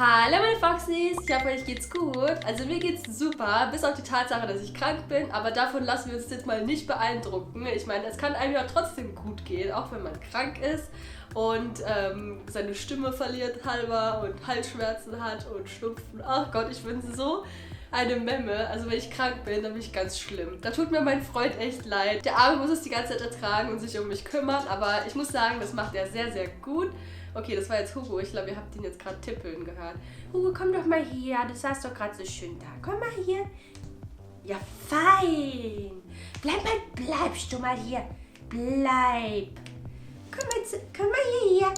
Hallo meine Foxys, ich hoffe euch geht's gut. Also mir geht's super, bis auf die Tatsache, dass ich krank bin, aber davon lassen wir uns jetzt mal nicht beeindrucken. Ich meine, es kann einem ja trotzdem gut gehen, auch wenn man krank ist und seine Stimme verliert halber und Halsschmerzen hat und Schnupfen. Ach Gott, ich bin so eine Memme. Also wenn ich krank bin, dann bin ich ganz schlimm. Da tut mir mein Freund echt leid. Der Arme muss es die ganze Zeit ertragen und sich um mich kümmern, aber ich muss sagen, das macht er sehr, sehr gut. Okay, das war jetzt Hugo. Ich glaube, ihr habt ihn jetzt gerade tippeln gehört. Hugo, komm doch mal hier. Du saßt doch gerade so schön da. Komm mal hier. Ja, fein. Bleibst du mal hier. Bleib. Komm mal hier.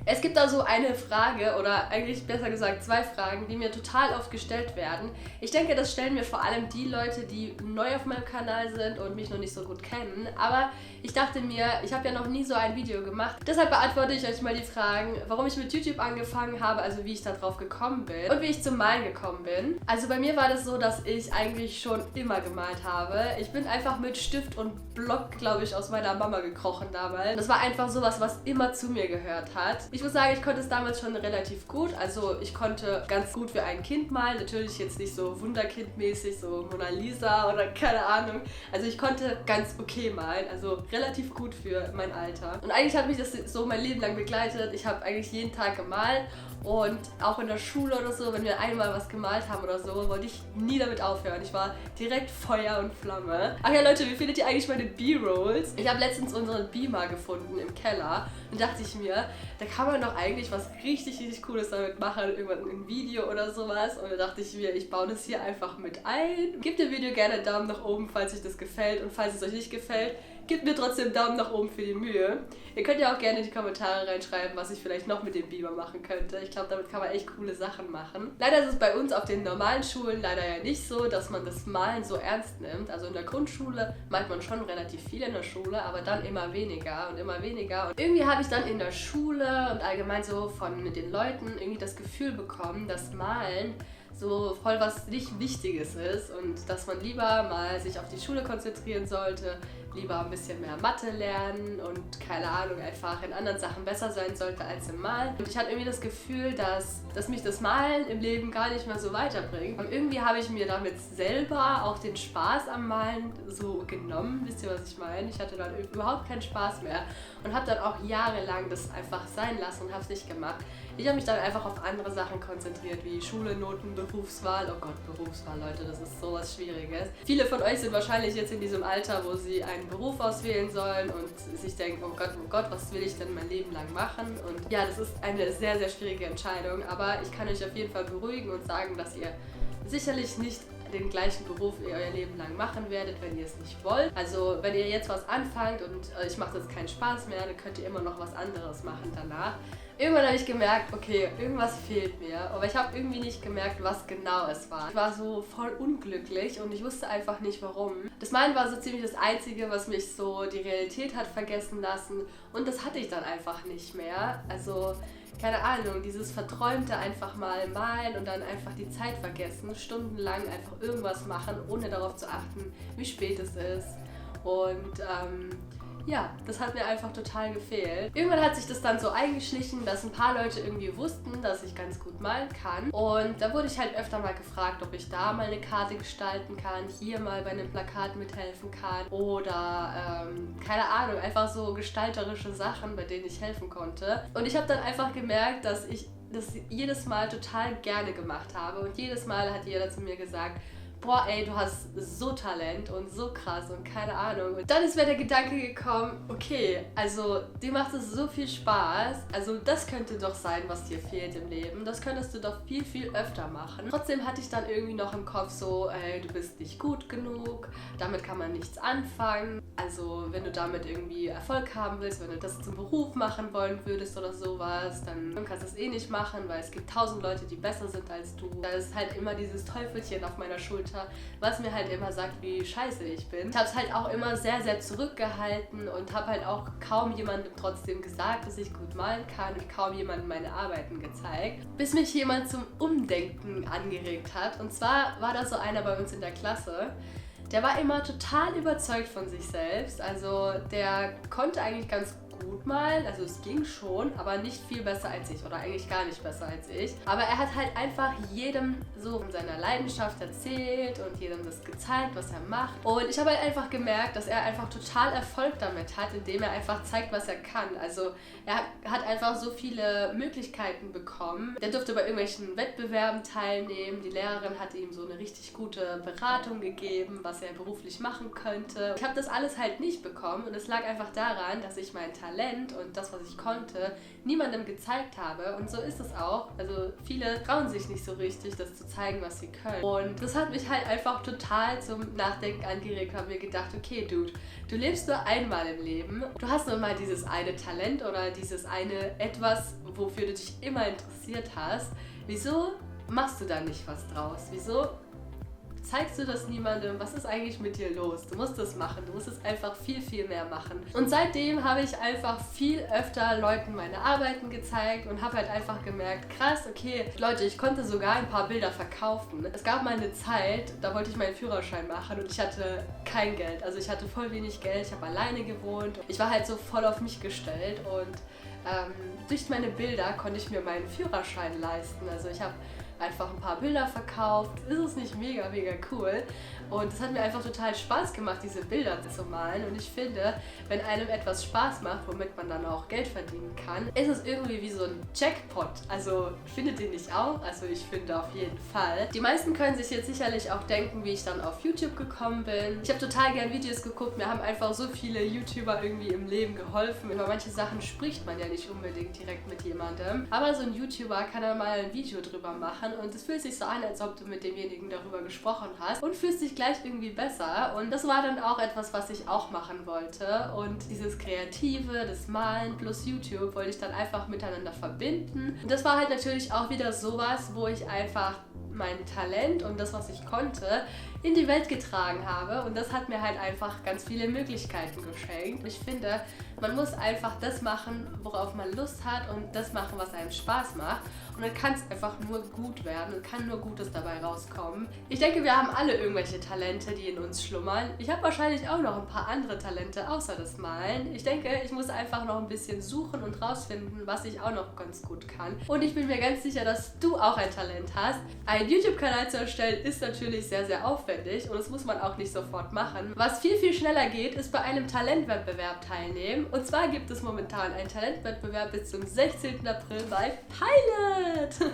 Es gibt da so eine Frage, oder eigentlich besser gesagt 2 Fragen, die mir total oft gestellt werden. Ich denke, das stellen mir vor allem die Leute, die neu auf meinem Kanal sind und mich noch nicht so gut kennen. Aber ich dachte mir, ich habe ja noch nie so ein Video gemacht. Deshalb beantworte ich euch mal die Fragen, warum ich mit YouTube angefangen habe, also wie ich da drauf gekommen bin und wie ich zum Malen gekommen bin. Also bei mir war das so, dass ich eigentlich schon immer gemalt habe. Ich bin einfach mit Stift und Block, glaube ich, aus meiner Mama gekrochen damals. Das war einfach sowas, was immer zu mir gehört hat. Ich muss sagen, ich konnte es damals schon relativ gut. Also ich konnte ganz gut wie ein Kind malen. Natürlich jetzt nicht so wunderkindmäßig, so Mona Lisa oder keine Ahnung. Also ich konnte ganz okay malen. Also relativ gut für mein Alter. Und eigentlich hat mich das so mein Leben lang begleitet. Ich habe eigentlich jeden Tag gemalt. Und auch in der Schule oder so, wenn wir einmal was gemalt haben oder so, wollte ich nie damit aufhören. Ich war direkt Feuer und Flamme. Ach ja Leute, wie findet ihr eigentlich meine B-Rolls? Ich habe letztens unseren Beamer gefunden im Keller und dachte ich mir, da kann man doch eigentlich was richtig, richtig Cooles damit machen, irgendwann ein Video oder sowas. Und da dachte ich mir, ich baue das hier einfach mit ein. Gebt dem Video gerne einen Daumen nach oben, falls euch das gefällt, und falls es euch nicht gefällt, gebt mir trotzdem einen Daumen nach oben für die Mühe. Ihr könnt ja auch gerne in die Kommentare reinschreiben, was ich vielleicht noch mit dem Beamer machen könnte. Ich glaube, damit kann man echt coole Sachen machen. Leider ist es bei uns auf den normalen Schulen leider ja nicht so, dass man das Malen so ernst nimmt. Also in der Grundschule malt man schon relativ viel in der Schule, aber dann immer weniger und immer weniger. Und irgendwie habe ich dann in der Schule und allgemein so mit den Leuten irgendwie das Gefühl bekommen, dass Malen so voll was nicht Wichtiges ist und dass man lieber mal sich auf die Schule konzentrieren sollte, lieber ein bisschen mehr Mathe lernen und keine Ahnung, einfach in anderen Sachen besser sein sollte als im Malen. Und ich hatte irgendwie das Gefühl, dass mich das Malen im Leben gar nicht mehr so weiterbringt. Und irgendwie habe ich mir damit selber auch den Spaß am Malen so genommen. Wisst ihr, was ich meine? Ich hatte dann überhaupt keinen Spaß mehr und habe dann auch jahrelang das einfach sein lassen und habe es nicht gemacht. Ich habe mich dann einfach auf andere Sachen konzentriert, wie Schule, Noten, Berufswahl. Oh Gott, Berufswahl, Leute, das ist sowas Schwieriges. Viele von euch sind wahrscheinlich jetzt in diesem Alter, wo sie einen Beruf auswählen sollen und sich denken, oh Gott, was will ich denn mein Leben lang machen? Und ja, das ist eine sehr, sehr schwierige Entscheidung, aber ich kann euch auf jeden Fall beruhigen und sagen, dass ihr sicherlich nicht den gleichen Beruf euer Leben lang machen werdet, wenn ihr es nicht wollt. Also wenn ihr jetzt was anfangt und euch macht das keinen Spaß mehr, dann könnt ihr immer noch was anderes machen danach. Irgendwann habe ich gemerkt, okay, irgendwas fehlt mir, aber ich habe irgendwie nicht gemerkt, was genau es war. Ich war so voll unglücklich und ich wusste einfach nicht warum. Das Malen war so ziemlich das Einzige, was mich so die Realität hat vergessen lassen, und das hatte ich dann einfach nicht mehr. Also keine Ahnung, dieses Verträumte einfach mal malen und dann einfach die Zeit vergessen, stundenlang einfach irgendwas machen, ohne darauf zu achten, wie spät es ist. Und ja, das hat mir einfach total gefehlt. Irgendwann hat sich das dann so eingeschlichen, dass ein paar Leute irgendwie wussten, dass ich ganz gut malen kann. Und da wurde ich halt öfter mal gefragt, ob ich da mal eine Karte gestalten kann, hier mal bei einem Plakat mithelfen kann oder keine Ahnung, einfach so gestalterische Sachen, bei denen ich helfen konnte. Und ich habe dann einfach gemerkt, dass ich das jedes Mal total gerne gemacht habe, und jedes Mal hat jeder zu mir gesagt, boah ey, du hast so Talent und so krass und keine Ahnung. Und dann ist mir der Gedanke gekommen, okay, also dir macht es so viel Spaß, also das könnte doch sein, was dir fehlt im Leben. Das könntest du doch viel, viel öfter machen. Trotzdem hatte ich dann irgendwie noch im Kopf so, ey, du bist nicht gut genug, damit kann man nichts anfangen. Also wenn du damit irgendwie Erfolg haben willst, wenn du das zum Beruf machen wollen würdest oder sowas, dann kannst du es eh nicht machen, weil es gibt 1000 Leute, die besser sind als du. Da ist halt immer dieses Teufelchen auf meiner Schulter, was mir halt immer sagt, wie scheiße ich bin. Ich habe es halt auch immer sehr, sehr zurückgehalten und habe halt auch kaum jemandem trotzdem gesagt, dass ich gut malen kann, und kaum jemandem meine Arbeiten gezeigt, bis mich jemand zum Umdenken angeregt hat. Und zwar war da so einer bei uns in der Klasse, der war immer total überzeugt von sich selbst. Also der konnte eigentlich ganz gut malen, also es ging schon, aber nicht viel besser als ich oder eigentlich gar nicht besser als ich. Aber er hat halt einfach jedem so von seiner Leidenschaft erzählt und jedem das gezeigt, was er macht. Und ich habe halt einfach gemerkt, dass er einfach total Erfolg damit hat, indem er einfach zeigt, was er kann. Also er hat einfach so viele Möglichkeiten bekommen. Der durfte bei irgendwelchen Wettbewerben teilnehmen. Die Lehrerin hat ihm so eine richtig gute Beratung gegeben, was er beruflich machen könnte. Ich habe das alles halt nicht bekommen und es lag einfach daran, dass ich mein Talent und das, was ich konnte, niemandem gezeigt habe. Und so ist es auch. Also viele trauen sich nicht so richtig, das zu zeigen, was sie können. Und das hat mich halt einfach total zum Nachdenken angeregt. Ich habe mir gedacht, okay, Dude, du lebst nur einmal im Leben. Du hast nur mal dieses eine Talent oder dieses eine etwas, wofür du dich immer interessiert hast. Wieso machst du da nicht was draus? Wieso zeigst du das niemandem? Was ist eigentlich mit dir los? Du musst das machen. Du musst es einfach viel, viel mehr machen. Und seitdem habe ich einfach viel öfter Leuten meine Arbeiten gezeigt und habe halt einfach gemerkt, krass, okay, Leute, ich konnte sogar ein paar Bilder verkaufen. Es gab mal eine Zeit, da wollte ich meinen Führerschein machen und ich hatte kein Geld. Also ich hatte voll wenig Geld, ich habe alleine gewohnt. Ich war halt so voll auf mich gestellt und durch meine Bilder konnte ich mir meinen Führerschein leisten. Also ich habe einfach ein paar Bilder verkauft. Ist es nicht mega, mega cool? Und es hat mir einfach total Spaß gemacht, diese Bilder zu malen. Und ich finde, wenn einem etwas Spaß macht, womit man dann auch Geld verdienen kann, ist es irgendwie wie so ein Jackpot. Also findet ihr nicht auch? Also ich finde auf jeden Fall. Die meisten können sich jetzt sicherlich auch denken, wie ich dann auf YouTube gekommen bin. Ich habe total gern Videos geguckt. Mir haben einfach so viele YouTuber irgendwie im Leben geholfen. Über manche Sachen spricht man ja nicht unbedingt direkt mit jemandem. Aber so ein YouTuber kann dann mal ein Video drüber machen und es fühlt sich so an, als ob du mit demjenigen darüber gesprochen hast und fühlst dich gleich irgendwie besser. Und das war dann auch etwas, was ich auch machen wollte. Und dieses Kreative, das Malen plus YouTube wollte ich dann einfach miteinander verbinden. Und das war halt natürlich auch wieder sowas, wo ich einfach mein Talent und das, was ich konnte, in die Welt getragen habe. Und das hat mir halt einfach ganz viele Möglichkeiten geschenkt. Ich finde, man muss einfach das machen, worauf man Lust hat und das machen, was einem Spaß macht. Und dann kann es einfach nur gut werden und kann nur Gutes dabei rauskommen. Ich denke, wir haben alle irgendwelche Talente, die in uns schlummern. Ich habe wahrscheinlich auch noch ein paar andere Talente außer das Malen. Ich denke, ich muss einfach noch ein bisschen suchen und rausfinden, was ich auch noch ganz gut kann. Und ich bin mir ganz sicher, dass du auch ein Talent hast. Einen YouTube-Kanal zu erstellen ist natürlich sehr, sehr aufwendig und das muss man auch nicht sofort machen. Was viel, viel schneller geht, ist bei einem Talentwettbewerb teilnehmen. Und zwar gibt es momentan einen Talentwettbewerb bis zum 16. April bei Pilot.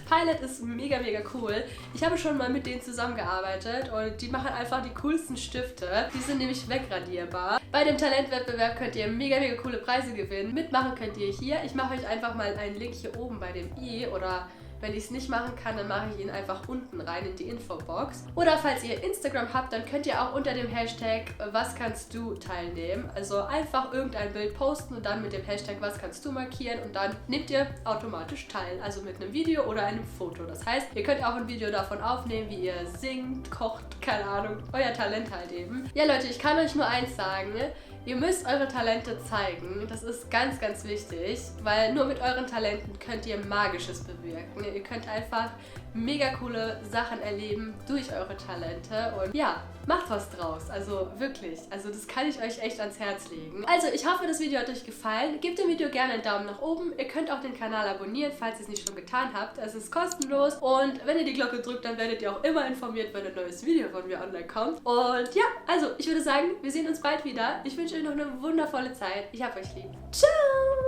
Pilot ist mega, mega cool. Ich habe schon mal mit denen zusammengearbeitet und die machen einfach die coolsten Stifte. Die sind nämlich wegradierbar. Bei dem Talentwettbewerb könnt ihr mega, mega coole Preise gewinnen. Mitmachen könnt ihr hier. Ich mache euch einfach mal einen Link hier oben bei dem i oder wenn ich es nicht machen kann, dann mache ich ihn einfach unten rein in die Infobox. Oder falls ihr Instagram habt, dann könnt ihr auch unter dem Hashtag was kannst du teilnehmen. Also einfach irgendein Bild posten und dann mit dem Hashtag was kannst du markieren und dann nehmt ihr automatisch teil. Also mit einem Video oder einem Foto. Das heißt, ihr könnt auch ein Video davon aufnehmen, wie ihr singt, kocht, keine Ahnung, euer Talent halt eben. Ja Leute, ich kann euch nur eins sagen, ihr müsst eure Talente zeigen. Das ist ganz, ganz wichtig, weil nur mit euren Talenten könnt ihr Magisches bewirken. Ihr könnt einfach mega coole Sachen erleben durch eure Talente und ja, macht was draus. Also wirklich, also das kann ich euch echt ans Herz legen. Also ich hoffe, das Video hat euch gefallen. Gebt dem Video gerne einen Daumen nach oben. Ihr könnt auch den Kanal abonnieren, falls ihr es nicht schon getan habt. Es ist kostenlos und wenn ihr die Glocke drückt, dann werdet ihr auch immer informiert, wenn ein neues Video von mir online kommt. Und ja, also ich würde sagen, wir sehen uns bald wieder. Ich wünsche euch noch eine wundervolle Zeit. Ich hab euch lieb. Ciao!